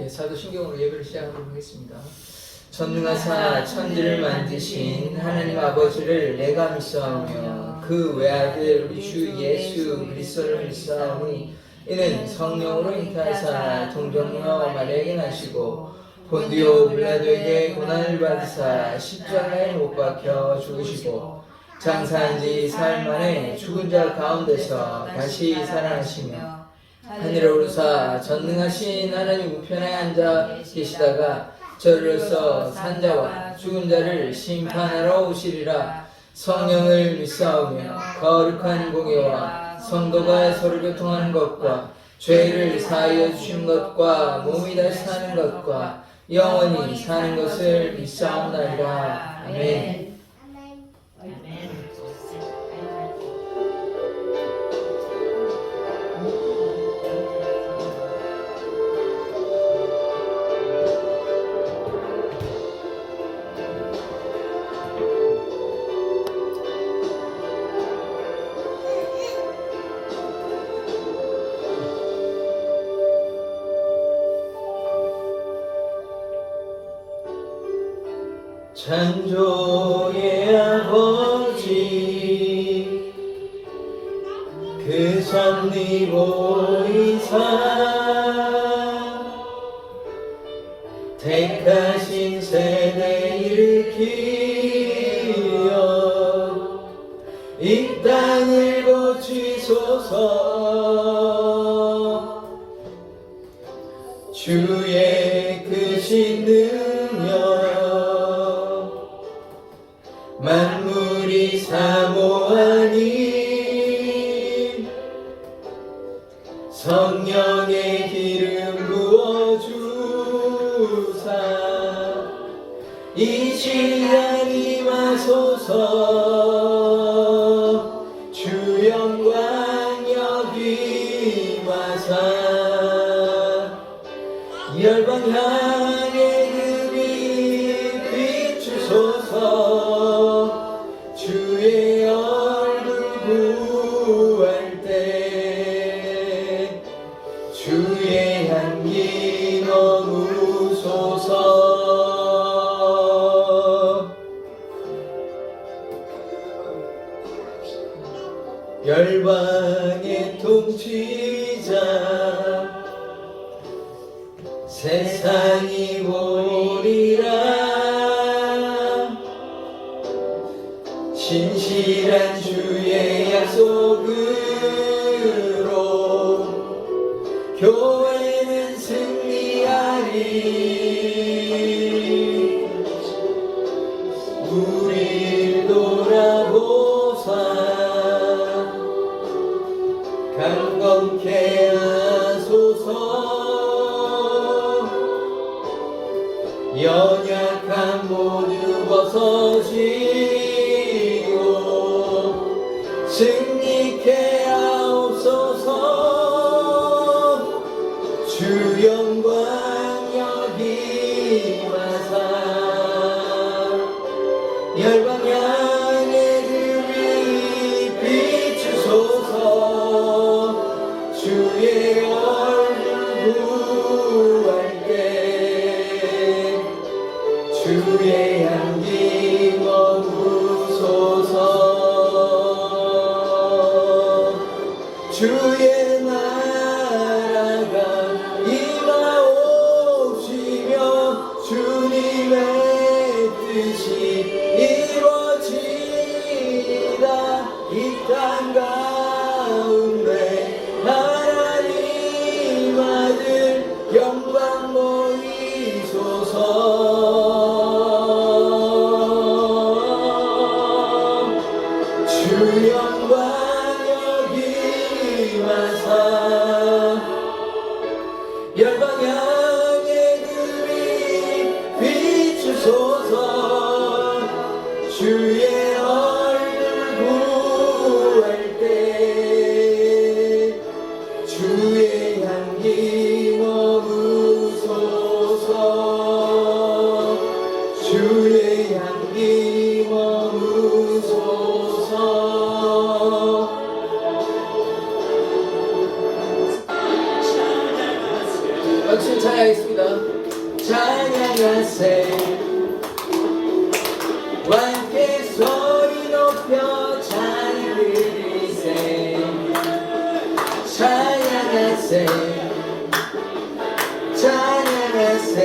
사도신경으로 예배를 시작하도록 하겠습니다. 전능하사 천지를 만드신 하나님 아버지를 내가 믿사오며 그 외아들 우리 주 예수 그리스도를 믿사오니 이는 성령으로 잉태하사 동정녀 마리아에게 나시고 본디오 빌라도에게 고난을 받으사 십자가에 못 박혀 죽으시고 장사한 지 사흘 만에 죽은 자 가운데서 다시 살아나시며 하늘에 오르사 전능하신 하나님 우편에 앉아 계시다가 저리로서 산자와 죽은 자를 심판하러 오시리라. 성령을 믿사오며 거룩한 공예와 성도가 서로 교통하는 것과 죄를 사하여 주신 것과 몸이 다시 사는 것과 영원히 사는 것을 믿사옵나이다. 아멘. 창조의 아버지 그 섭리보이사 택하신 세대 일으키어 이 땅을 고치소서. 주의 크신 능력 만물이 사모하니 성령의 기름 부어주사 이 시간 임하소서. 주 영광 여기마사 열방 향해 그 빛 비추소서. 주의 얼굴 구할 때 주의 향기 머무소서. 열방의 통치자 세상이 보리라. 신실한 주의 약속으로 교회는 승리하리. 우릴 돌아보사 강건케 하소서. 연약한 모두 벗어지고 승리케 하옵소서. 주 영광 여기마사 열방 향해 그 빛 비추소서. 주의 얼굴 구할 때 주의 향기 머무소서. 주의 나라가 임하옵시며 주님의 뜻이 이루어지리라. 이 땅 가운데 하나님 아들 영광 보이소서. 하겠습니다. 찬양하세 함께 소리 높여 찬양 드리세 찬양하세 찬양하세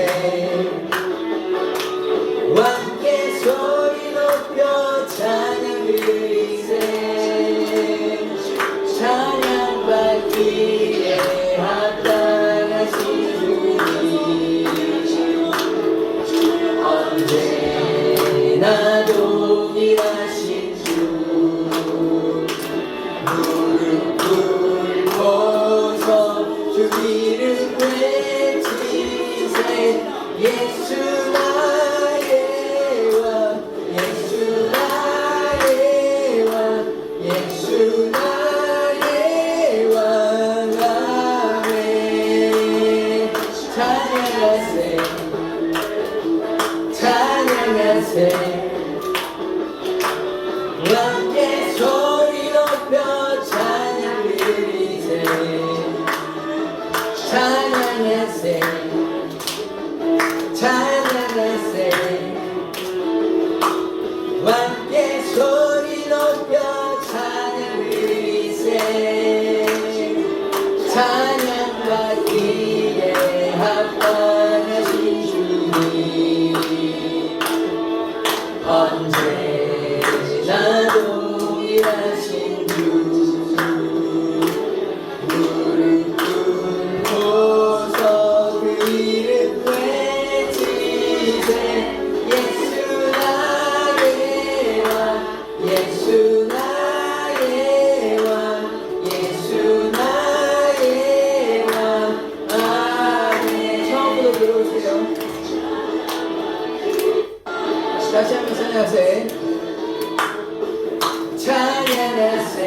함께 소리 높여 찬양 드리세 찬양받기에 합당하신 주님 언제나 동일하신 주 무릎 꿇고서 주 이름 외치세 예수 나의 왕 예수 나의 왕 예수 나의 왕 아멘 찬양하세 찬양하세 함께 소리 높여 찬양 드리세 찬양하세 찬양하세 함께 소리 높여 찬양 드리세 찬양받기에 합당하신 주님 언제나 동일하신 주 무릎 꿇고서 그 이름 외치세 예수 나의 왕 예수 나의 왕 예수 나의 왕 아멘 처음부터 들어오세요. 다시 한번 찬양하세 찬양하세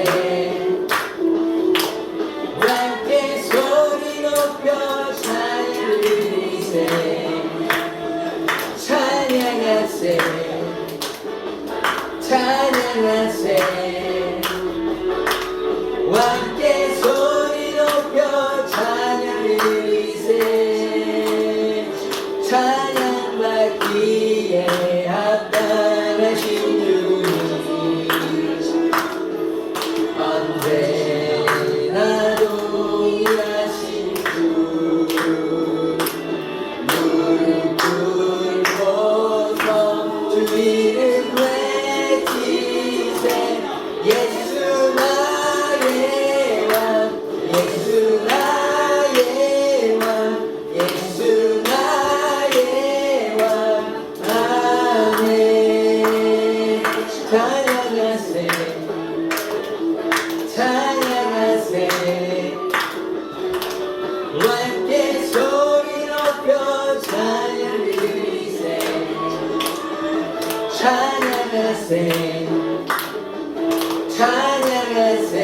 함께 소리 높여 찬양 드리세 찬양하세 찬양하세 함께 소리 높여 찬양 드리세 찬양받기에 합당하신 주님 언제나 동일하신 주 무릎 꿇고서 주 이름 외치세 예수 나의 왕 예수 나의 왕 예수 나의 왕 아멘 찬양하세 찬양하세 함께 소리 높여 찬양 드리세 찬양하세 찬양하세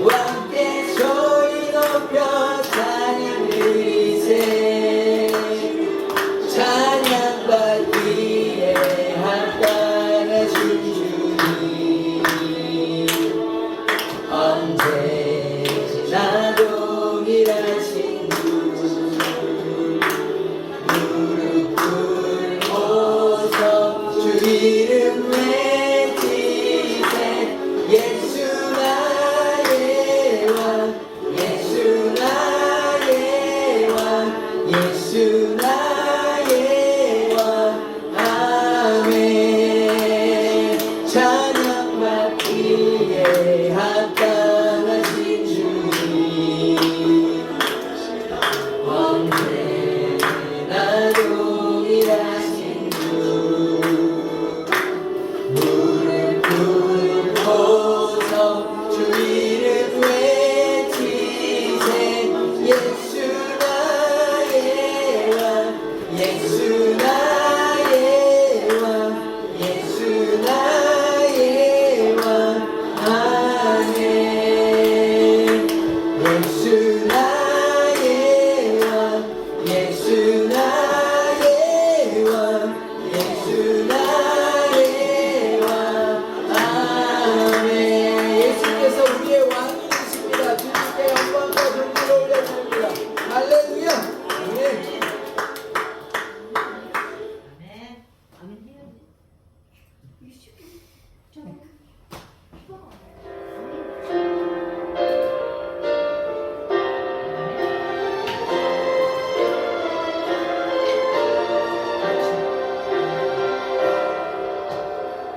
함께 소리 높여 찬양 드리세 찬양받기에 합당하신 주님 언제나 동일하신 주 무릎 꿇고서 주 이름 외치세 예수 나의 왕 예수 나의 왕 예수 나의 왕 아멘 찬양받기에 합당하신 주님 언제나 동일하신 주 무릎 꿇고서 주 이름 외치세 예수 나의 할렐루야. 아멘.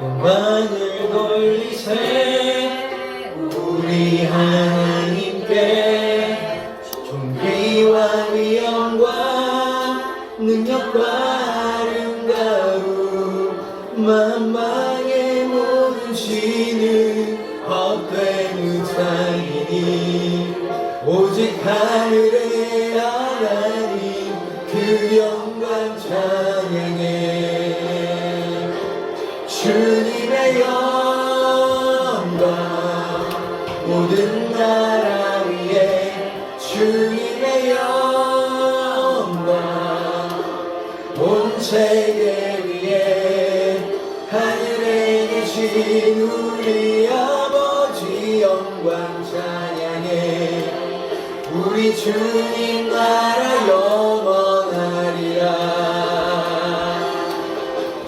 영광을 돌리세 우리 하나님께 존귀와 위엄과 능력과 아름다움 만방의 모든 신은 헛된 우상이니 오직 하늘의 하나님 그 영광 찬양해 주님의 영광 모든 나라 위에 주님의 영광 온 세계 위에 하늘에 계신 우리 아버지 영광 찬양해 우리 주님 나라 영원하리라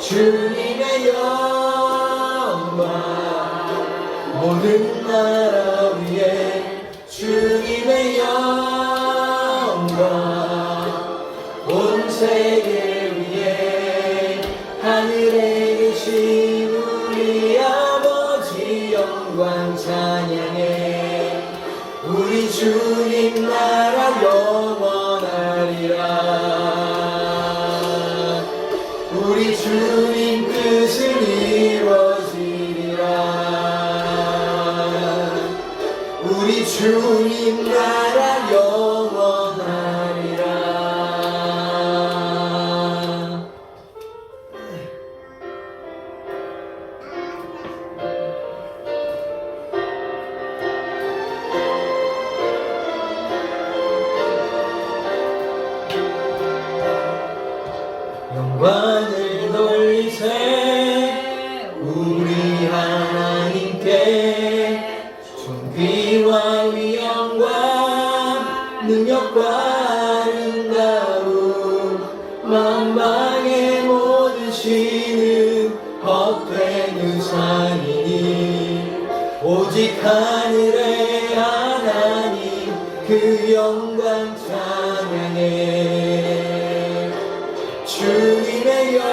주님의 영광 모든 나라 위에 주님의 영광 온 세계 위에 하늘에 계신 우리 아버지 영광 찬양해 우리 주님 나라 영원하리라 우리 주님 뜻은 이루어지리라 우리 주님 나라 영원하리라 영광을 돌리세 우리 하나님께 존귀와 위엄과 능력과 아름다움 만방의 모든 신은 헛된 우상이니 오직 하늘의 하나님 그 영광 찬양해 주님의 영광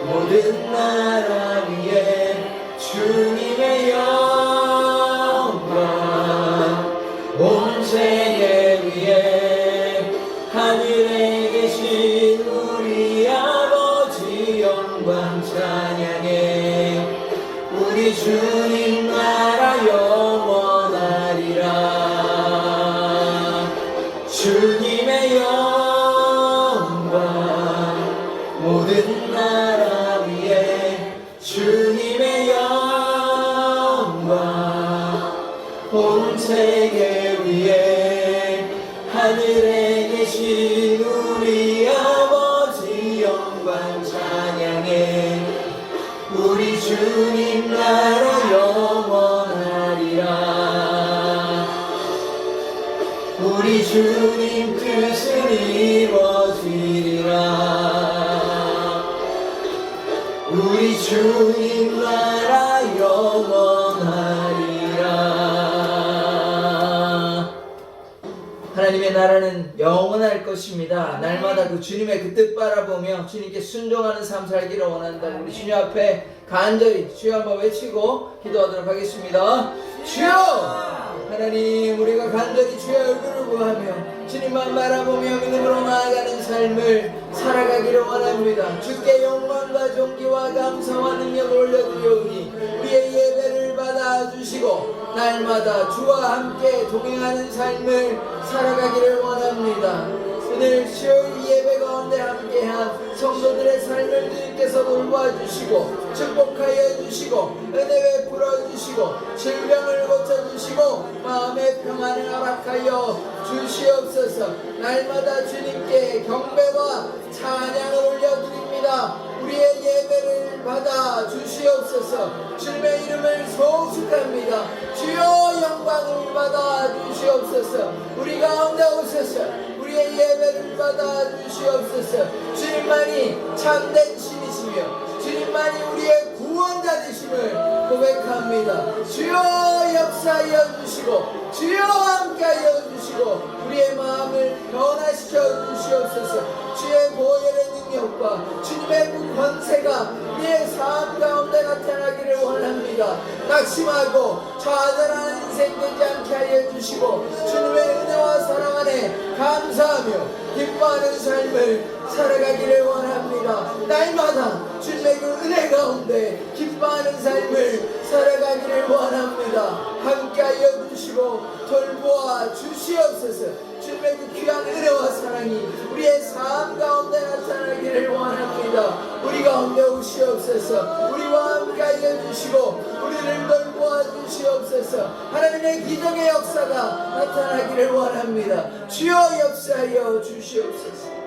모든 나라 위에 주님의 영광 온 세계 위에 하늘에 계신 우리 아버지 영광 찬양해 우리 주님 나라 영원하리라 주님의 영광 모든 나라 위에 주님의 영광 온 세계 위에 하늘에 계신 우리 아버지 영광 찬양해 우리 주님 나라 영원하리라 우리 주님 뜻은 이루어지리라 우리 주님 나라 영원하리라 하나님의 나라는 영원할 것입니다. 날마다 그 주님의 그 뜻 바라보며 주님께 순종하는 삶 살기를 원한다. 우리 주님 앞에 간절히 주여 한번 외치고 기도하도록 하겠습니다. 주여! 하나님 우리가 간절히 주의 얼굴을 구하며 주님만 바라보며 믿음으로 나아가는 삶을 살아가기를 원합니다. 주께 영광과 존귀와 감사와 능력을 올려드리오니 우리의 예배를 받아주시고 날마다 주와 함께 동행하는 삶을 살아가기를 원합니다. 오늘 수요일 예배 가운데 함께한 성도들의 삶을 주님께서 돌봐주시고 축복하여 주시고 은혜 베풀어 주시고 질병을 고쳐주시고 마음의 평안을 허락하여 주시옵소서. 날마다 주님께 경배와 찬양을 올려드립니다. 우리 우리의 예배를 받아 주시옵소서. 주님의 이름을 송축합니다. 주여 영광을 받아 주시옵소서. 우리 가운데 오셔서 우리의 예배를 받아 주시옵소서. 주님만이 참된 신이시며 주님만이 우리의 구원자 되심을 고백합니다. 주여 역사하여 주시고 주여 함께하여 주시고 우리의 마음을 변화시켜 주시옵소서. 주의 보혈의 능력과 주님의 그 권세가 우리의 삶 가운데 나타나기를 원합니다. 낙심하고 좌절하는 인생 되지 않게 하여 주시고 주님의 은혜와 사랑 안에 감사하며 기뻐하는 삶을 살아가기를 원합니다. 날마다 주님의 그 은혜 가운데 기뻐하는 삶을 살아가기를 원합니다. 함께하여 주시고 돌보아 주시옵소서. 주님의 그 귀한 은혜와 사랑이 우리의 삶 가운데 나타나기를 원합니다. 우리 가운데 오시옵소서. 우리와 함께하여 주시고 우리를 돌보아 주시옵소서. 하나님의 기적의 역사가 나타나기를 원합니다. 주여 역사하여 주시옵소서.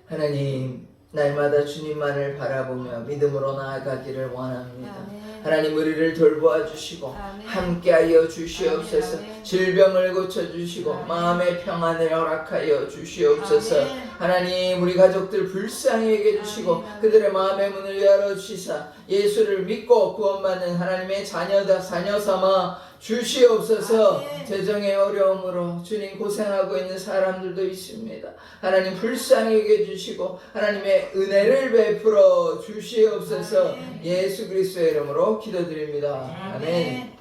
하나님, 날마다 주님만을 바라보며 믿음으로 나아가기를 원합니다. 아멘. 하나님, 우리를 돌보아 주시고 아멘. 함께하여 주시옵소서. 아멘. 질병을 고쳐주시고 아멘. 마음의 평안을 허락하여 주시옵소서. 아멘. 하나님, 우리 가족들 불쌍히 여겨주시고 아멘. 그들의 마음의 문을 열어주시사 예수를 믿고 구원받는 하나님의 자녀 삼아 주시옵소서. 아멘. 재정의 어려움으로 주님 고생하고 있는 사람들도 있습니다. 하나님 불쌍히 여겨주시고 하나님의 은혜를 베풀어 주시옵소서. 아멘. 예수 그리스도의 이름으로 기도드립니다. 아멘.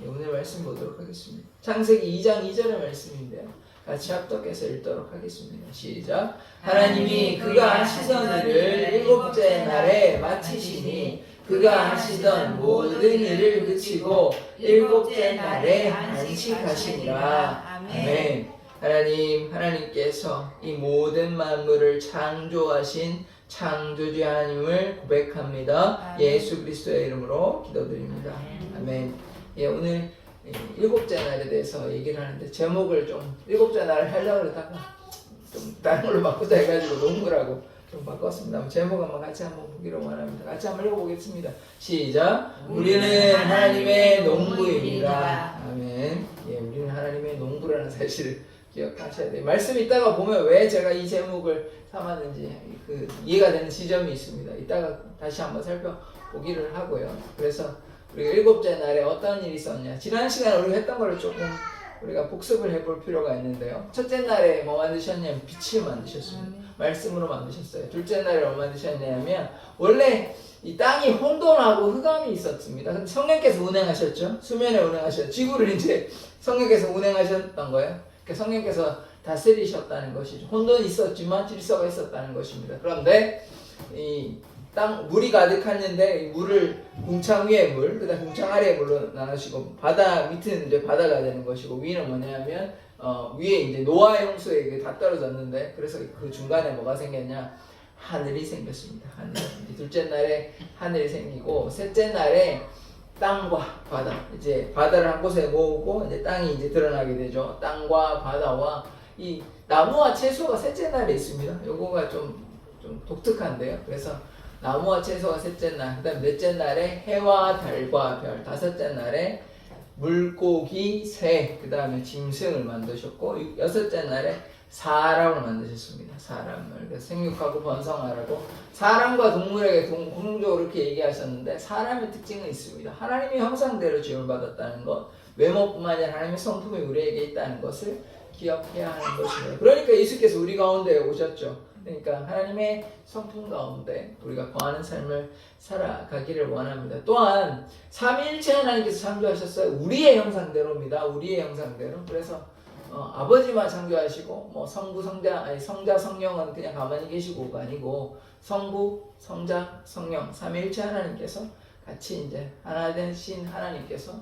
오늘 말씀 보도록 하겠습니다. 창세기 2장 2절의 말씀인데요. 같이 합독해서 읽도록 하겠습니다. 시작. 하나님이 그가 하시던 일을 일곱째 날에 마치시니 그가 하시던 모든 일을 그치고 일곱째 날에 안식하시니라. 아멘. 하나님께서 이 모든 만물을 창조하신 창조주 하나님을 고백합니다. 아멘. 예수 그리스도의 이름으로 기도드립니다. 아멘. 예, 오늘 일곱째 날에 대해서 얘기를 하는데 제목을 좀 일곱째 날을 하려고 그러다가 좀 다른 걸로 바꾸자 해가지고 농구라고 좀 바꿨습니다. 제목 한번 같이 한번 보기로 원합니다. 같이 한번 읽어보겠습니다. 시작. 우리는 하나님의 농부입니다. 아멘. 예, 우리는 하나님의 농부라는 사실을 기억하셔야 돼요. 말씀 있다가 보면 왜 제가 이 제목을 삼았는지 그 이해가 되는 지점이 있습니다. 이따가 다시 한번 살펴보기를 하고요. 그래서 우리가 일곱째 날에 어떤 일이 있었냐. 지난 시간에 우리가 했던 거를 조금 우리가 복습을 해볼 필요가 있는데요. 첫째 날에 뭐 만드셨냐면 빛을 만드셨습니다. 말씀으로 만드셨어요. 둘째 날에 뭐 만드셨냐면 원래 이 땅이 혼돈하고 흑암이 있었습니다. 근데 성령께서 운행하셨죠. 수면에 운행하셨죠. 지구를 이제 성령께서 운행하셨던 거예요. 그러니까 성령께서 다스리셨다는 것이죠. 혼돈이 있었지만 질서가 있었다는 것입니다. 그런데 이 땅 물이 가득했는데 물을 궁창 위에 물, 그다음 궁창 아래의 물로 나누시고 바다 밑은 이제 바다가 되는 것이고 위는 뭐냐면 위에 이제 노아의 홍수에 다 떨어졌는데 그래서 그 중간에 뭐가 생겼냐 하늘이 생겼습니다. 하늘. 둘째 날에 하늘이 생기고 셋째 날에 땅과 바다 이제 바다를 한 곳에 모으고 이제 땅이 이제 드러나게 되죠. 땅과 바다와 이 나무와 채소가 셋째 날에 있습니다. 요거가 좀 독특한데요. 그래서 나무와 채소가 셋째 날, 그다음 넷째 날에 해와 달과 별, 다섯째 날에 물고기, 새, 그다음에 짐승을 만드셨고 여섯째 날에 사람을 만드셨습니다. 사람을. 그래서 생육하고 번성하라고 사람과 동물에게 공통적으로 이렇게 얘기하셨는데 사람의 특징은 있습니다. 하나님의 형상대로 지음을 받았다는 것, 외모뿐만 아니라 하나님의 성품이 우리에게 있다는 것을 기억해야 하는 것입니다. 그러니까 예수께서 우리 가운데 오셨죠. 그러니까 하나님의 성품 가운데 우리가 거하는 삶을 살아가기를 원합니다. 또한 삼위일체 하나님께서 창조하셨어요. 우리의 형상대로입니다. 우리의 형상대로. 그래서 아버지만 창조하시고 뭐 성부, 성자, 성령은 그냥 가만히 계시고가 아니고 성부, 성자, 성령 삼위일체 하나님께서 같이 이제 하나 되신 하나님께서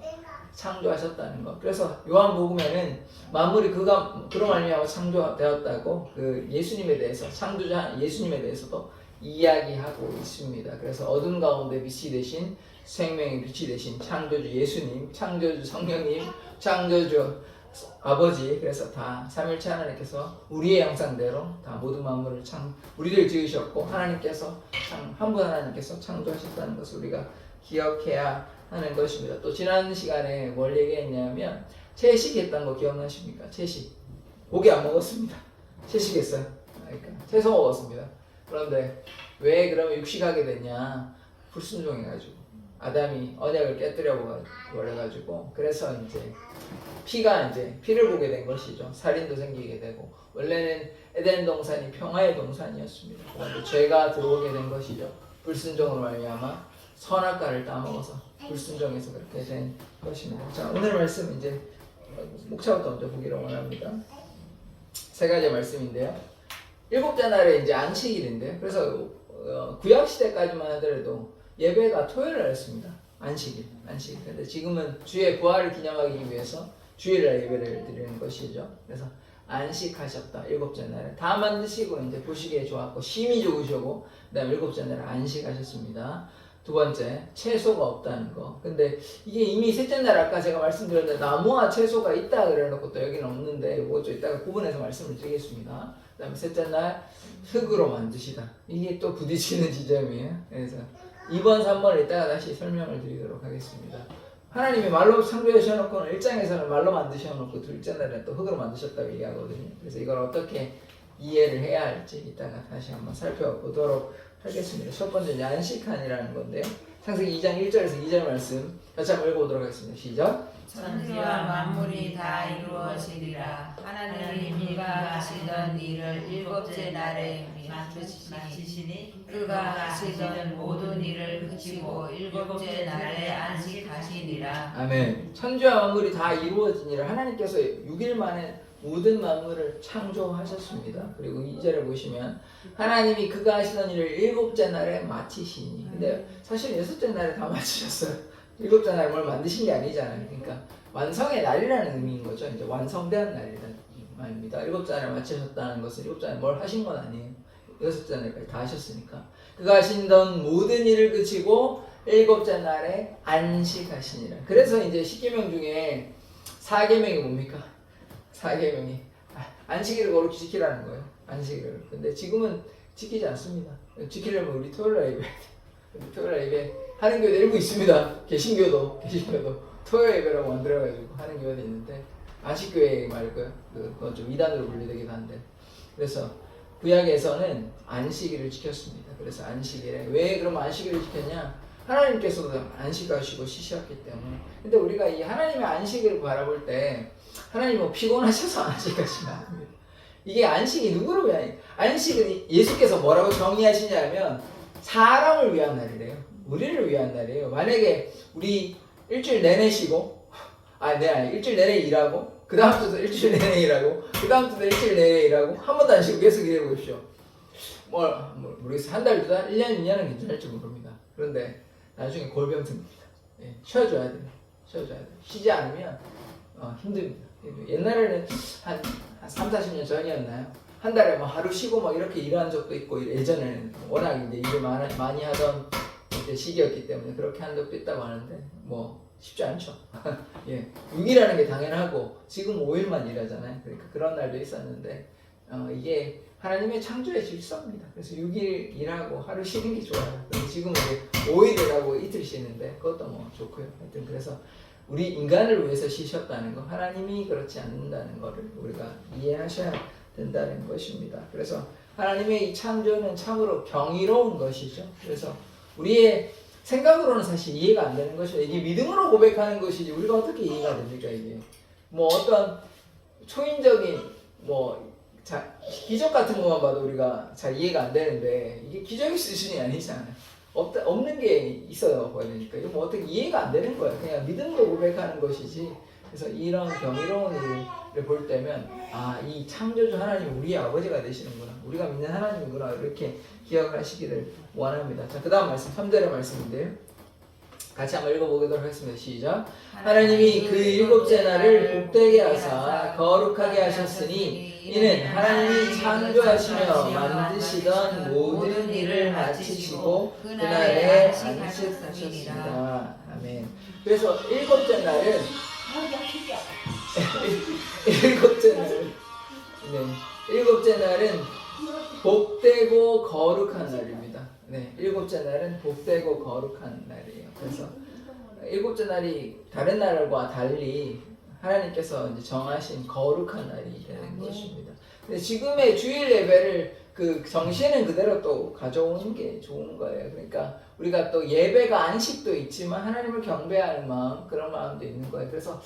창조하셨다는 것. 그래서 요한복음에는 만물이 그로 말미암아 창조되었다고 그 예수님에 대해서 창조자 예수님에 대해서도 이야기하고 있습니다. 그래서 어둠 가운데 빛이 되신 생명의 빛이 되신 창조주 예수님, 창조주 성령님, 창조주 아버지, 그래서 다 삼일체 하나님께서 우리의 형상대로 다 모든 만물을 우리를 지으셨고 하나님께서 한 분 하나님께서 창조하셨다는 것을 우리가 기억해야 하는 것입니다. 또 지난 시간에 뭘 얘기했냐면 채식했다는 거 기억나십니까? 채식. 고기 안 먹었습니다. 채식했어요. 그러니까 채소 먹었습니다. 그런데 왜 그러면 육식하게 됐냐? 불순종해가지고 아담이 언약을 깨뜨려 버려가지고 그래서 이제 피를 보게 된 것이죠. 살인도 생기게 되고 원래는 에덴 동산이 평화의 동산이었습니다. 그런데 죄가 들어오게 된 것이죠. 불순종으로 말미암아 선악과를 따먹어서 불순종해서 그렇게 된 것입니다. 자, 오늘 말씀 이제 목차부터 먼저 보기를 원합니다. 세 가지 말씀인데요. 일곱째 날에 이제 안식일인데요. 그래서 구약 시대까지만 하더라도 예배가 토요일 날이었습니다. 안식일. 근데 지금은 주의 부활을 기념하기 위해서 주일날 예배를 드리는 것이죠. 그래서 안식하셨다. 일곱째 날에 다 만드시고 이제 보시기에 좋았고 심히 좋으시고 그다음에 일곱째 날에 안식하셨습니다. 두 번째, 채소가 없다는 거. 근데 이게 이미 셋째 날 아까 제가 말씀드렸는데 나무와 채소가 있다 그래놓고 또 여기는 없는데 이거 좀 이따가 구분해서 말씀을 드리겠습니다. 그 다음에 셋째 날 흙으로 만드시다. 이게 또 부딪히는 지점이에요. 그래서 2번, 3번을 이따가 다시 설명을 드리도록 하겠습니다. 하나님이 말로 창조하셔놓고 1장에서는 말로 만드셔놓고 둘째 날에 또 흙으로 만드셨다고 얘기하거든요. 그래서 이걸 어떻게 이해를 해야 할지 이따가 다시 한번 살펴보도록 하겠습니다. 첫 번째 안식한이라는 건데요. 창세기 2장 1절에서 2절 말씀 같이 한번 읽어보도록 하겠습니다. 시작. 천지와 만물이 다 이루어지리라. 하나님이 그가 하시던 일을 일곱째 날에 마치시니 그가 하시던 모든 일을 그치고 일곱째 날에 안식하시니라. 아멘. 천지와 만물이 다 이루어지니라. 하나님께서 6일 만에 모든 만물을 창조하셨습니다. 그리고 2절에 보시면 하나님이 그가 하시던 일을 일곱째 날에 마치시니. 근데 사실 여섯째 날에 다 마치셨어요. 일곱째 날에 뭘 만드신 게 아니잖아요. 그러니까 완성의 날이라는 의미인 거죠. 이제 완성된 날이라는 말입니다. 일곱째 날에 마치셨다는 것은 일곱째 날에 뭘 하신 건 아니에요. 여섯째 날까지 다 하셨으니까. 그가 하시던 모든 일을 그치고 일곱째 날에 안식하시니라. 그래서 이제 10계명 중에 4계명이 뭡니까? 4계명이 안식일을 거룩히 지키라는 거예요. 안식일을. 근데 지금은 지키지 않습니다. 지키려면 우리 토요일날 예배. 토요일날 예배 하는 교회도 일부 있습니다. 개신교도 토요일 예배라고 만들어가지고 하는 교회도 있는데 안식교회 말고요. 그건 좀 이단으로 분류되기도 한데. 그래서 구약에서는 안식일을 지켰습니다. 그래서 안식일에 왜 그럼 안식일을 지켰냐? 하나님께서도 안식하시고 쉬셨기 때문에. 근데 우리가 이 하나님의 안식일을 바라볼 때 하나님 뭐 피곤하셔서 안식하시면 안 됩니다. 이게 안식이 누구를 위한 안식은 예수께서 뭐라고 정의하시냐면 사람을 위한 날이래요. 우리를 위한 날이에요. 만약에 우리 일주일 내내 쉬고 일주일 내내 일하고 그 다음 주도 일주일 내내 일하고 그 다음 주도 일주일 내내 일하고 한 번도 안 쉬고 계속 일해 보십시오. 모르겠어요. 한 달, 두 달, 1년, 2년은 괜찮을지 모릅니다. 그런데 나중에 골병 듭니다. 예, 쉬어줘야 돼요. 쉬지 않으면 힘듭니다. 옛날에는 한 3, 40년 전이었나요? 한 달에 뭐 하루 쉬고 막 이렇게 일한 적도 있고 예전에는 워낙 이제 일을 많이 하던 시기였기 때문에 그렇게 한 적도 있다고 하는데 뭐 쉽지 않죠. 예, 6일하는 게 당연하고 지금 5일만 일하잖아요. 그러니까 그런 날도 있었는데 이게 하나님의 창조의 질서입니다. 그래서 6일 일하고 하루 쉬는 게 좋아요. 그래서 지금 이제 5일 일하고 이틀 쉬는데 그것도 뭐 좋고요. 하여튼 그래서 우리 인간을 위해서 쉬셨다는 거, 하나님이 그렇지 않는다는 것을 우리가 이해하셔야 된다는 것입니다. 그래서 하나님의 이 창조는 참으로 경이로운 것이죠. 그래서 우리의 생각으로는 사실 이해가 안 되는 것이죠. 이게 믿음으로 고백하는 것이지 우리가 어떻게 이해가 됩니까? 이게 뭐 어떤 초인적인 기적 같은 것만 봐도 우리가 잘 이해가 안 되는데 이게 기적의 수준이 아니잖아요. 없는 게 있어요. 그러니까 이거 뭐 어떻게 이해가 안 되는 거예요. 그냥 믿음으로 고백하는 것이지. 그래서 이런 경이로운 일을 볼 때면 이 창조주 하나님이 우리의 아버지가 되시는구나. 우리가 믿는 하나님이구나. 이렇게 기억을 하시기를 원합니다. 자, 그 다음 말씀 3절의 말씀인데요. 같이 한번 읽어보도록 하겠습니다. 시작. 하나님이 그 일곱째 날을 복되게 하사 거룩하게 하셨으니 이는 하나님이 창조하시며 만드시던 모든 일을 마치시고 그날에 안식하셨습니다. 아멘. 그래서 일곱째 날은 일곱째 날, 네, 일곱째 날은 복되고 거룩한 날입니다. 네, 일곱째 날은 복되고 거룩한 날이에요. 그래서 일곱째 날이 다른 날과 달리 하나님께서 이제 정하신 거룩한 날이 되는 것입니다. 근데 지금의 주일 예배를 그 정신은 그대로 또 가져오는 게 좋은 거예요. 그러니까 우리가 또 예배가 안식도 있지만 하나님을 경배하는 마음, 그런 마음도 있는 거예요. 그래서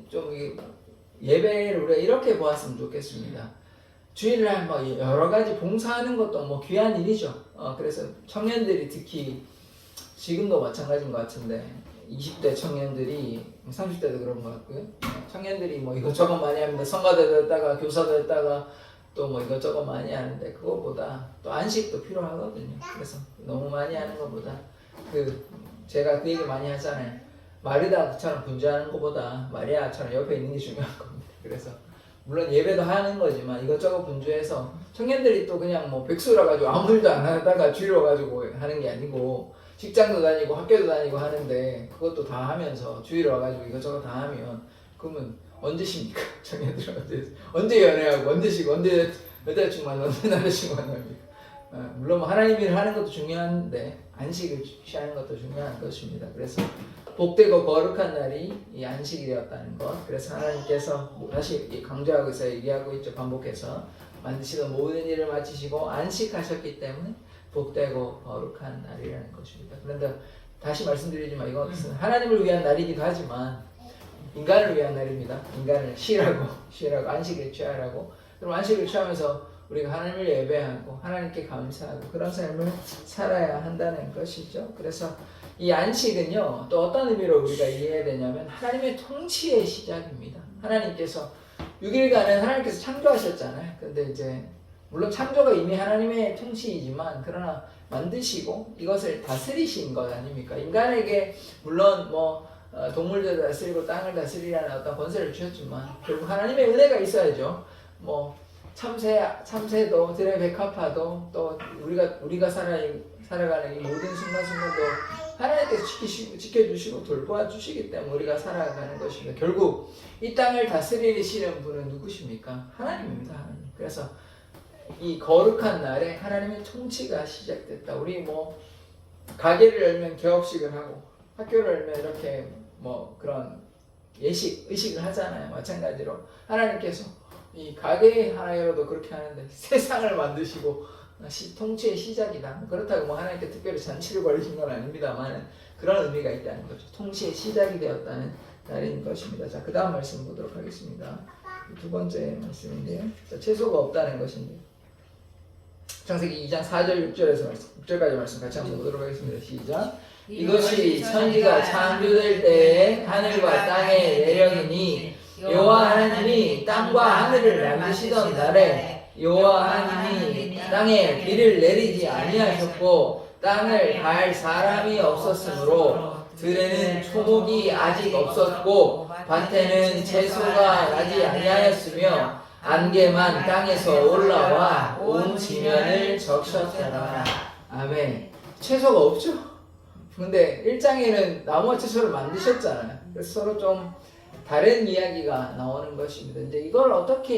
좀 예배를 우리가 이렇게 보았으면 좋겠습니다. 주일날 뭐 여러 가지 봉사하는 것도 뭐 귀한 일이죠. 그래서 청년들이 특히 지금도 마찬가지인 것 같은데 20대 청년들이 30대도 그런 것 같고요. 청년들이 뭐 이것저것 많이 합니다. 성가대도 했다가 교사도 했다가 또 뭐 이것저것 많이 하는데 그거보다 또 안식도 필요하거든요. 그래서 너무 많이 하는 것보다 제가 그 얘기 많이 하잖아요. 마리아처럼 분주하는 것보다 마리아처럼 옆에 있는 게 중요한 겁니다. 그래서 물론 예배도 하는 거지만 이것저것 분주해서 청년들이 또 그냥 뭐 백수라 가지고 아무 일도 안 하다가 주일 와가지고 하는 게 아니고 직장도 다니고 학교도 다니고 하는데 그것도 다 하면서 주일 와가지고 이것저것 다 하면 그러면 언제 쉽니까? 청년들은 언제 연애하고 언제 쉬고 언제 여자친구 만나고 언제 남자친구 만납니까? 물론 뭐 하나님 일을 하는 것도 중요한데 안식을 취하는 것도 중요한 것입니다. 그래서 복되고 거룩한 날이 이 안식이 되었다는 것. 그래서 하나님께서 다시 강조하고 있어 얘기하고 있죠. 반복해서 만드시던 모든 일을 마치시고 안식하셨기 때문에 복되고 거룩한 날이라는 것입니다. 그런데 다시 말씀드리지만 이것은 하나님을 위한 날이기도 하지만 인간을 위한 날입니다. 인간을 쉬라고 안식을 취하라고. 그럼 안식을 취하면서 우리가 하나님을 예배하고 하나님께 감사하고 그런 삶을 살아야 한다는 것이죠. 그래서 이 안식은요 또 어떤 의미로 우리가 이해해야 되냐면 하나님의 통치의 시작입니다. 하나님께서 6일간은 하나님께서 창조하셨잖아요. 근데 이제 물론 창조가 이미 하나님의 통치이지만 그러나 만드시고 이것을 다스리신 것 아닙니까? 인간에게 물론 뭐 동물들을 다스리고 땅을 다스리라는 어떤 권세를 주셨지만 결국 하나님의 은혜가 있어야죠. 뭐 참새도 들의 백합화도 또 우리가 살아가는 이 모든 순간순간도 하나님께서 지켜주시고 돌보아주시기 때문에 우리가 살아가는 것입니다. 결국 이 땅을 다스리시는 분은 누구십니까? 하나님입니다. 하나님. 그래서 이 거룩한 날에 하나님의 통치가 시작됐다. 우리 뭐 가게를 열면 개업식을 하고 학교를 열면 이렇게 뭐 그런 의식을 하잖아요. 마찬가지로 하나님께서 이 가게 하나 열어도 그렇게 하는데 세상을 만드시고 통치의 시작이다. 그렇다고 뭐 하나님께 특별히 잔치를 벌이신 건 아닙니다만 그런 의미가 있다는 거죠. 통치의 시작이 되었다는 날인 것입니다. 자, 그 다음 말씀 보도록 하겠습니다. 두 번째 말씀인데요. 자, 채소가 없다는 것인데 창세기 2장 4절 6절까지 말씀 같이 한번 보도록 하겠습니다. 시작. 이것이 천지가 창조될 때에 하늘과 땅의 내력이니 여호와 하나님이 땅과 하늘을 만드시던 날에 여호와 하나님이 땅에 비를 내리지 아니하셨고 땅을 갈 사람이 없었으므로 들에는 초목이 아직 없었고 밭에는 채소가 나지 아니하였으며 안개만 땅에서 올라와 온 지면을 적셨더라. 아멘. 채소가 없죠? 근데 1장에는 나무와 채소를 만드셨잖아요. 그래서 서로 좀 다른 이야기가 나오는 것입니다. 이제 이걸 어떻게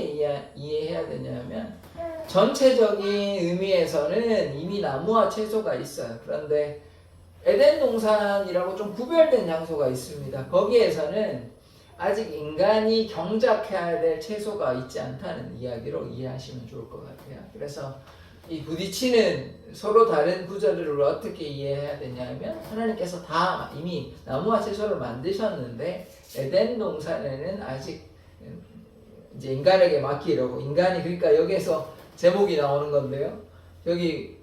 이해해야 되냐면 전체적인 의미에서는 이미 나무와 채소가 있어요. 그런데 에덴 동산이라고 좀 구별된 장소가 있습니다. 거기에서는 아직 인간이 경작해야 될 채소가 있지 않다는 이야기로 이해하시면 좋을 것 같아요. 그래서 이 부딪히는 서로 다른 구절을 어떻게 이해해야 되냐면 하나님께서 다 이미 나무와 채소를 만드셨는데 에덴 동산에는 아직 이제 인간에게 맡기려고 인간이 그러니까 여기에서 제목이 나오는 건데요. 여기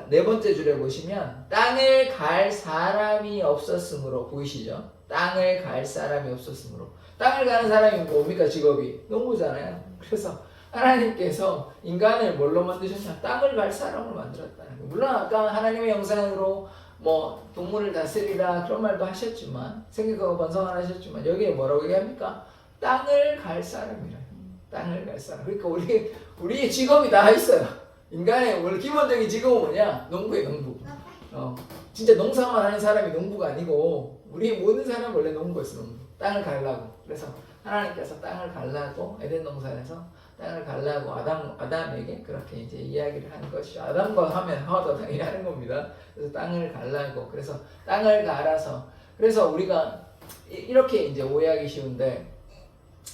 네 번째 줄에 보시면 땅을 갈 사람이 없었으므로 보이시죠? 땅을 갈 사람이 없었으므로 땅을 가는 사람이 뭡니까? 직업이 농부잖아요. 그래서 하나님께서 인간을 뭘로 만드셨냐? 땅을 갈 사람을 만들었다는 거예요. 물론 아까 하나님의 형상으로 뭐 동물을 다스리라 그런 말도 하셨지만 생각하고 번성을 하셨지만 여기에 뭐라고 얘기합니까? 땅을 갈 사람이라. 땅을 갈 사람. 그러니까 우리의 직업이 다 있어요. 인간의 원래 기본적인 직업은 뭐냐? 농부예요, 농부. 진짜 농사만 하는 사람이 농부가 아니고 우리 모든 사람은 원래 농부였어, 농부. 땅을 가려고. 그래서 하나님께서 땅을 갈라고 에덴 동산에서 땅을 갈라고 아담에게 그렇게 이제 이야기를 한 것이 아담과 하면 하와도 당연히 하는 겁니다. 그래서 땅을 갈라고 그래서 땅을 갈아서 그래서 우리가 이렇게 이제 오해하기 쉬운데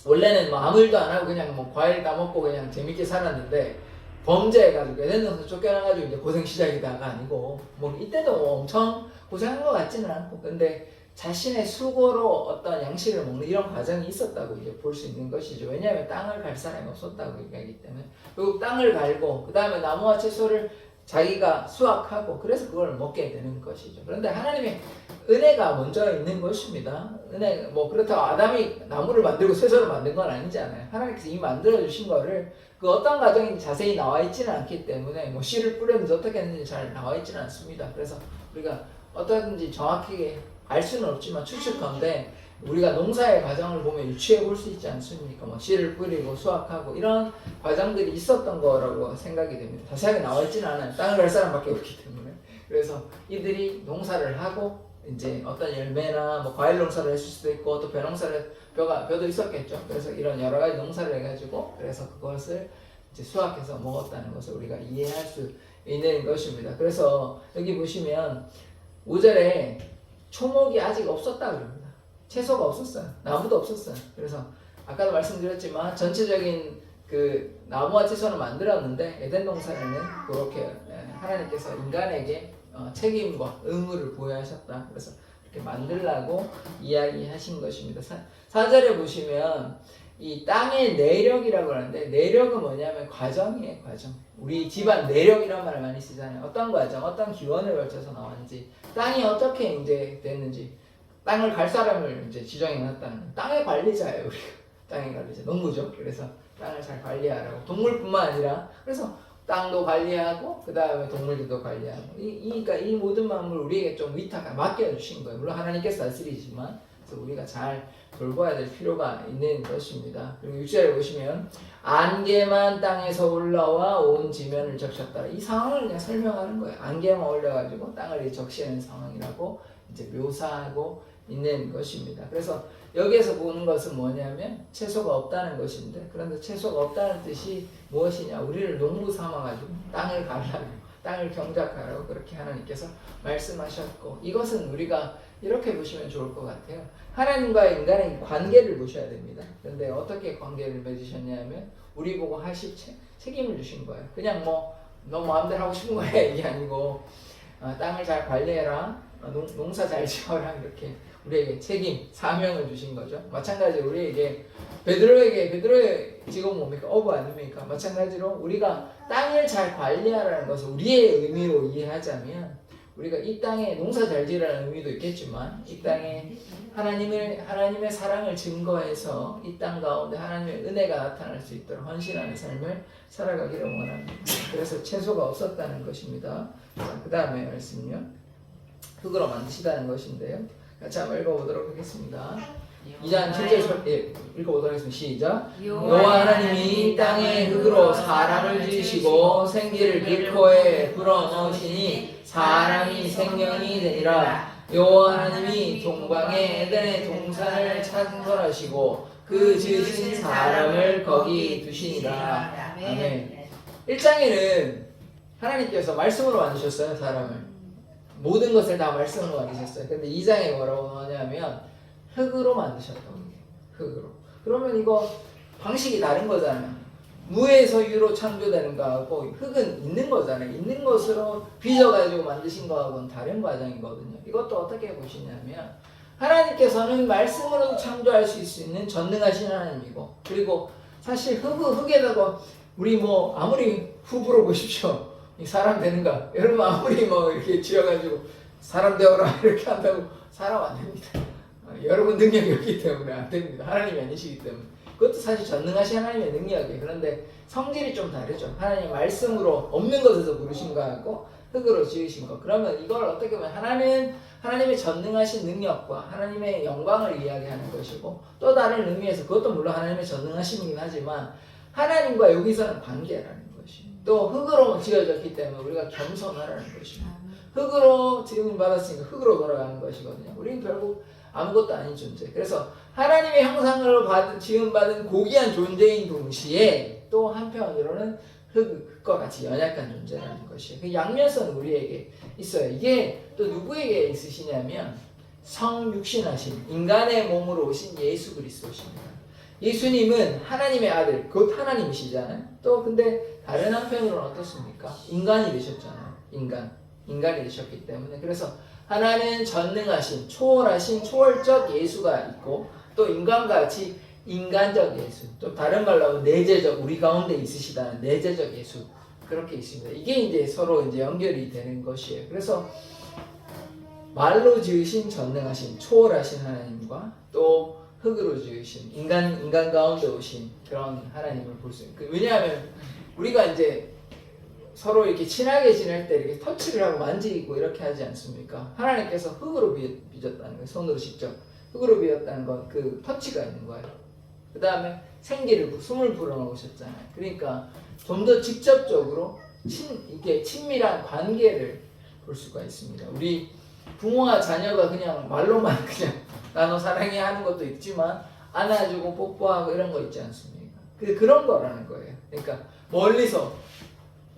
원래는 뭐 아무 일도 안 하고 그냥 뭐 과일 따먹고 그냥 재밌게 살았는데 범죄해가지고 에덴 동산 쫓겨나가지고 이제 고생 시작이다가 아니고 뭐 이때도 뭐 엄청 고생한 것 같지는 않고 근데 자신의 수고로 어떤 양식을 먹는 이런 과정이 있었다고 이제 볼 수 있는 것이죠. 왜냐하면 땅을 갈 사람이 없었다고 얘기하기 때문에 결국 땅을 갈고 그 다음에 나무와 채소를 자기가 수확하고 그래서 그걸 먹게 되는 것이죠. 그런데 하나님의 은혜가 먼저 있는 것입니다. 은혜 뭐 그렇다고 아담이 나무를 만들고 채소를 만든 건 아니잖아요. 하나님께서 이미 만들어 주신 거를 그 어떤 과정인지 자세히 나와 있지는 않기 때문에 뭐 씨를 뿌렸는지 어떻게 했는지 잘 나와 있지는 않습니다. 그래서 우리가 어떻게든지 정확하게 알 수는 없지만 추측컨대 우리가 농사의 과정을 보면 유추해 볼 수 있지 않습니까? 뭐 씨를 뿌리고 수확하고 이런 과정들이 있었던 거라고 생각이 됩니다. 자세하게 나와 있지는 않아요. 땅을 갈 사람밖에 없기 때문에. 그래서 이들이 농사를 하고 이제 어떤 열매나 뭐 과일 농사를 했을 수도 있고 또 벼도 있었겠죠. 그래서 이런 여러 가지 농사를 해가지고 그래서 그것을 이제 수확해서 먹었다는 것을 우리가 이해할 수 있는 것입니다. 그래서 여기 보시면 5절에 초목이 아직 없었다 그럽니다. 채소가 없었어요. 나무도 없었어요. 그래서 아까도 말씀드렸지만 전체적인 그 나무와 채소는 만들었는데 에덴 동산에는 그렇게 하나님께서 인간에게 책임과 의무를 부여하셨다. 그래서 이렇게 만들라고 이야기하신 것입니다. 4절에 보시면 이 땅의 내력이라고 하는데 내력은 뭐냐면 과정이에요. 과정. 우리 집안 내력이라는 말을 많이 쓰잖아요. 어떤 과정, 어떤 기원을 걸쳐서 나왔는지 땅이 어떻게 이제 됐는지 땅을 갈 사람을 이제 지정해 놨다는 땅의 관리자예요. 우리가 땅의 관리자 농부죠. 그래서 땅을 잘 관리하라고 동물뿐만 아니라 그래서 땅도 관리하고 그 다음에 동물들도 관리하고 그러니까 이 모든 만물 우리에게 좀 위탁 맡겨주신 거예요. 물론 하나님께서 다스리지만 그래서 우리가 잘 돌봐야 될 필요가 있는 것입니다. 그리고 6절에 보시면 안개만 땅에서 올라와 온 지면을 적셨다. 이 상황을 그냥 설명하는 거예요. 안개만 올려가지고 땅을 적시는 상황이라고 이제 묘사하고 있는 것입니다. 그래서 여기에서 보는 것은 뭐냐면 채소가 없다는 것인데 그런데 채소가 없다는 뜻이 무엇이냐 우리를 농부 삼아가지고 땅을 갈라고 땅을 경작하라고 그렇게 하나님께서 말씀하셨고 이것은 우리가 이렇게 보시면 좋을 것 같아요. 하나님과 인간의 관계를 보셔야 됩니다. 그런데 어떻게 관계를 맺으셨냐면 우리 보고 하실 책임을 주신 거예요. 그냥 뭐 너 마음대로 하고 싶은 거야 이게 아니고 땅을 잘 관리해라 농사 잘 지어라 이렇게 우리에게 책임, 사명을 주신 거죠. 마찬가지로 우리에게 베드로의 직업 뭡니까? 어부 아닙니까? 마찬가지로 우리가 땅을 잘 관리하라는 것을 우리의 의미로 이해하자면 우리가 이 땅에 농사 잘 지으라는 의미도 있겠지만 이 땅에 하나님의 사랑을 증거해서 이 땅 가운데 하나님의 은혜가 나타날 수 있도록 헌신하는 삶을 살아가기를 원합니다. 그래서 채소가 없었다는 것입니다. 그 다음에 말씀은요. 흙으로 만드시다는 것인데요. 같이 한번 읽어보도록 하겠습니다. 2장 7절 읽어보도록 하겠습니다. 시작. 여호와 하나님이 땅에 흙으로 사람을 지으시고 생기를 그 코에 불어넣으시니 사람이 생명이 되니라. 여호와 하나님이 동방에 에덴의 동산을 창설하시고 그 지으신 사람을 거기 두시니라. 아멘. 1장에는 하나님께서 말씀으로 만드셨어요. 사람을. 모든 것을 다 말씀으로 만드셨어요. 근데 2장에 뭐라고 나오냐면 흙으로 만드셨다고 해요. 흙으로. 그러면 이거 방식이 다른 거잖아요. 무에서 유로 창조되는 거하고 흙은 있는 거잖아요. 있는 것으로 빚어가지고 만드신 거하고는 다른 과정이거든요. 이것도 어떻게 보시냐면 하나님께서는 말씀으로 창조할 수 있는 전능하신 하나님이고 그리고 사실 흙에다가 우리 뭐 아무리 후보로 보십시오. 사람 되는가? 여러분 아무리 뭐 이렇게 지어가지고 사람 되어라 이렇게 한다고 사람 안 됩니다. 여러분 능력이 없기 때문에 안 됩니다. 하나님이 아니시기 때문에. 그것도 사실 전능하신 하나님의 능력이에요. 그런데 성질이 좀 다르죠. 하나님 말씀으로 없는 것에서 부르신 거하고 흙으로 지으신 거. 그러면 이걸 어떻게 보면 하나님의 전능하신 능력과 하나님의 영광을 이야기하는 것이고 또 다른 의미에서 그것도 물론 하나님의 전능하심이긴 하지만 하나님과 여기서는 관계라는 것이 또 흙으로 지어졌기 때문에 우리가 겸손하라는 것입니다. 흑으로 지음 받았으니까 흑으로 돌아가는 것이거든요. 우리는 결국 아무것도 아닌 존재. 그래서 하나님의 형상으로 지음받은 고귀한 존재인 동시에 또 한편으로는 흙과 같이 연약한 존재라는 것이에요. 그 양면성은 우리에게 있어요. 이게 또 누구에게 있으시냐면 성육신하신 인간의 몸으로 오신 예수 그리스도십니다. 예수님은 하나님의 아들, 곧 하나님이시잖아요. 또 근데 다른 한편으로는 어떻습니까? 인간이 되셨잖아요. 인간이 되셨기 때문에. 그래서 하나는 전능하신, 초월하신 초월적 예수가 있고 또 인간과 같이 인간적 예수, 또 다른 말로 하면 내재적, 우리 가운데 있으시다는 내재적 예수, 그렇게 있습니다. 이게 이제 서로 이제 연결이 되는 것이에요. 그래서 말로 지으신 전능하신 초월하신 하나님과 또 흙으로 지으신 인간 가운데 오신 그런 하나님을 볼 수 있어요. 왜냐하면 우리가 이제 서로 이렇게 친하게 지낼 때 이렇게 터치를 하고 만지고 이렇게 하지 않습니까? 하나님께서 흙으로 빚었다는 거예요. 손으로 직접 흙으로 빚었다는 건 그 터치가 있는 거예요. 그 다음에 생기를 숨을 불어넣으셨잖아요. 그러니까 좀 더 직접적으로 이게 친밀한 관계를 볼 수가 있습니다. 우리 부모와 자녀가 그냥 말로만 그냥 나너 사랑해 하는 것도 있지만 안아주고 뽀뽀하고 이런 거 있지 않습니까? 그런 거라는 거예요. 그러니까 멀리서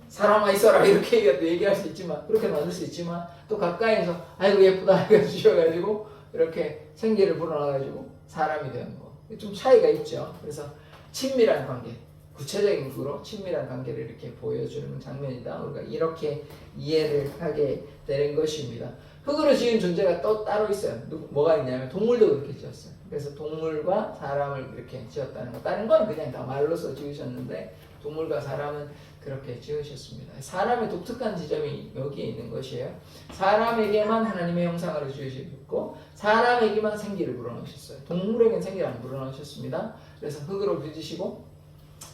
사람아 있어라 이렇게 얘기할 수 있지만 그렇게 만들 수 있지만 또 가까이서 아이고 예쁘다 해주셔가지고 이렇게 생기를 불어넣어가지고 사람이 되는 거. 좀 차이가 있죠. 그래서 친밀한 관계, 구체적인 구로 친밀한 관계를 이렇게 보여주는 장면이다. 우리가 이렇게 이해를 하게 되는 것입니다. 흙으로 지은 존재가 또 따로 있어요. 뭐가 있냐면 동물도 그렇게 지었어요. 그래서 동물과 사람을 이렇게 지었다는 거. 다른 건 그냥 다 말로써 지으셨는데 동물과 사람은 그렇게 지으셨습니다. 사람의 독특한 지점이 여기에 있는 것이에요. 사람에게만 하나님의 형상으로 지으셨고 사람에게만 생기를 불어넣으셨어요. 동물에게는 생기를 안 불어넣으셨습니다. 그래서 흙으로 빚으시고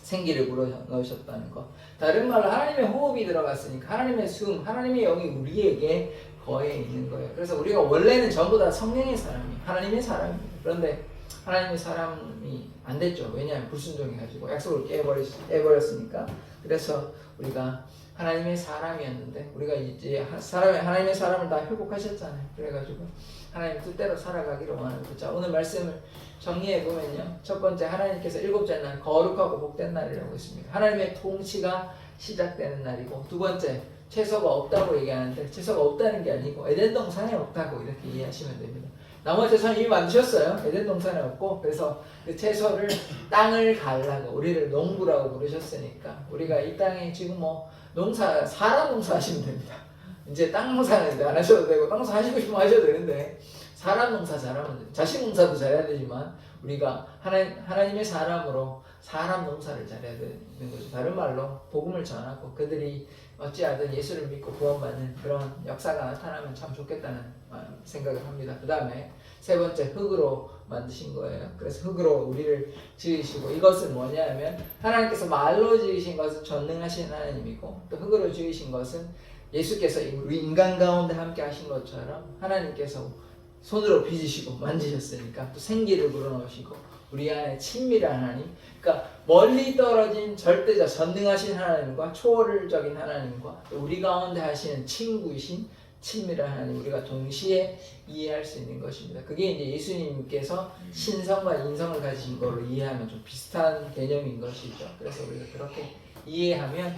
생기를 불어넣으셨다는 것. 다른 말로 하나님의 호흡이 들어갔으니까 하나님의 숨, 하나님의 영이 우리에게 거해 있는 거예요. 그래서 우리가 원래는 전부 다 성령의 사람이 하나님의 사람입니다. 그런데 하나님의 사람이 안 됐죠. 왜냐하면 불순종해가지고 약속을 깨버렸으니까. 그래서 우리가 하나님의 사람이었는데 우리가 이제 하나님의 사람을 다 회복하셨잖아요. 그래가지고 하나님 뜻대로 살아가기를 원하는 거죠. 자, 오늘 말씀을 정리해 보면요. 첫 번째, 하나님께서 일곱째 날 거룩하고 복된 날이라고 했습니다. 하나님의 통치가 시작되는 날이고, 두 번째, 채소가 없다고 얘기하는데 채소가 없다는 게 아니고 에덴 동산에 없다고 이렇게 이해하시면 됩니다. 나머지 채소는 이미 만드셨어요. 에덴 동산에 없고, 그래서 그 채소를 땅을 갈라고, 우리를 농부라고 부르셨으니까 우리가 이 땅에 지금 뭐 사람 농사 하시면 됩니다. 이제 땅 농사는 안 하셔도 되고 땅 농사 하시고 싶으면 하셔도 되는데 사람 농사 잘하면 돼요. 자식 농사도 잘해야 되지만 우리가 하나님의 사람으로 사람 농사를 잘해야 되는 거죠. 다른 말로 복음을 전하고 그들이 어찌하든 예수를 믿고 구원받는 그런 역사가 나타나면 참 좋겠다는 생각을 합니다. 그 다음에 세 번째, 흙으로 만드신 거예요. 그래서 흙으로 우리를 지으시고, 이것은 뭐냐면 하나님께서 말로 지으신 것은 전능하신 하나님이고, 또 흙으로 지으신 것은 예수께서 우리 인간 가운데 함께 하신 것처럼 하나님께서 손으로 빚으시고 만지셨으니까 또 생기를 불어넣으시고 우리 안에 친밀한 하나님, 그러니까 멀리 떨어진 절대자 전능하신 하나님과 초월적인 하나님과 또 우리 가운데 하시는 친구이신 친밀한 하나님, 우리가 동시에 이해할 수 있는 것입니다. 그게 이제 예수님께서 신성과 인성을 가지신 걸로 이해하면 좀 비슷한 개념인 것이죠. 그래서 우리가 그렇게 이해하면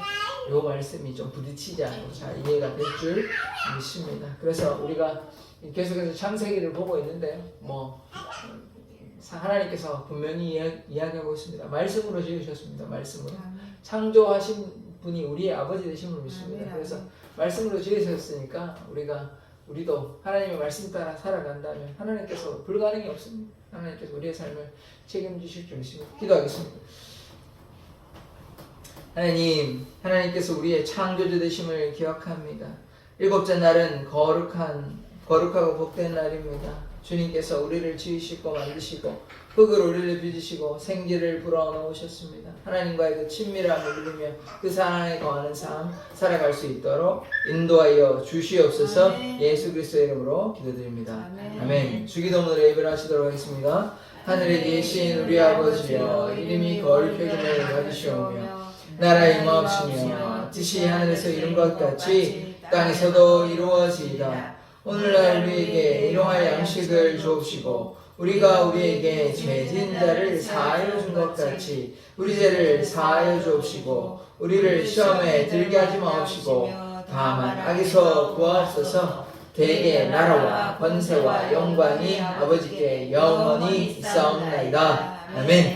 이 말씀이 좀 부딪히지 않고 잘 이해가 될 줄 믿습니다. 그래서 우리가 계속해서 창세기를 보고 있는데요. 하나님께서 분명히 이야기하고 있습니다. 말씀으로 지으셨습니다. 말씀으로. 창조하신 분이 우리의 아버지 되심을 믿습니다. 그래서 말씀으로 지으셨으니까 우리도 하나님의 말씀 따라 살아간다면 하나님께서 불가능이 없습니다. 하나님께서 우리의 삶을 책임지실 줄 믿습니다. 기도하겠습니다. 하나님께서 우리의 창조주 되심을 기억합니다. 일곱째 날은 거룩하고 복된 날입니다. 주님께서 우리를 지으시고 만드시고 흙으로 우리를 빚으시고 생기를 불어넣으셨습니다. 하나님과의 그 친밀함을 누리며 그 사랑에 거하는 삶 살아갈 수 있도록 인도하여 주시옵소서. 예수 그리스도의 이름으로 기도드립니다. 아멘. 주기도문으로 예배를 하시도록 하겠습니다. 하늘에 계신 우리 아버지여, 이름이 거룩하게 여겨주시오며 나라의 임하옵시며 뜻이 하늘에서 이룬 것 같이 땅에서도 이루어지이다. 오늘날 우리에게 일용할 양식을 주옵시고 우리가 우리에게 죄진 자를 사하여 준 것 같이 우리 죄를 사하여 주옵시고 우리를 시험에 들게 하지 마옵시고 다만 악에서 구하옵소서. 대개 나라와 권세와 영광이 아버지께 영원히 있사옵나이다. 아멘.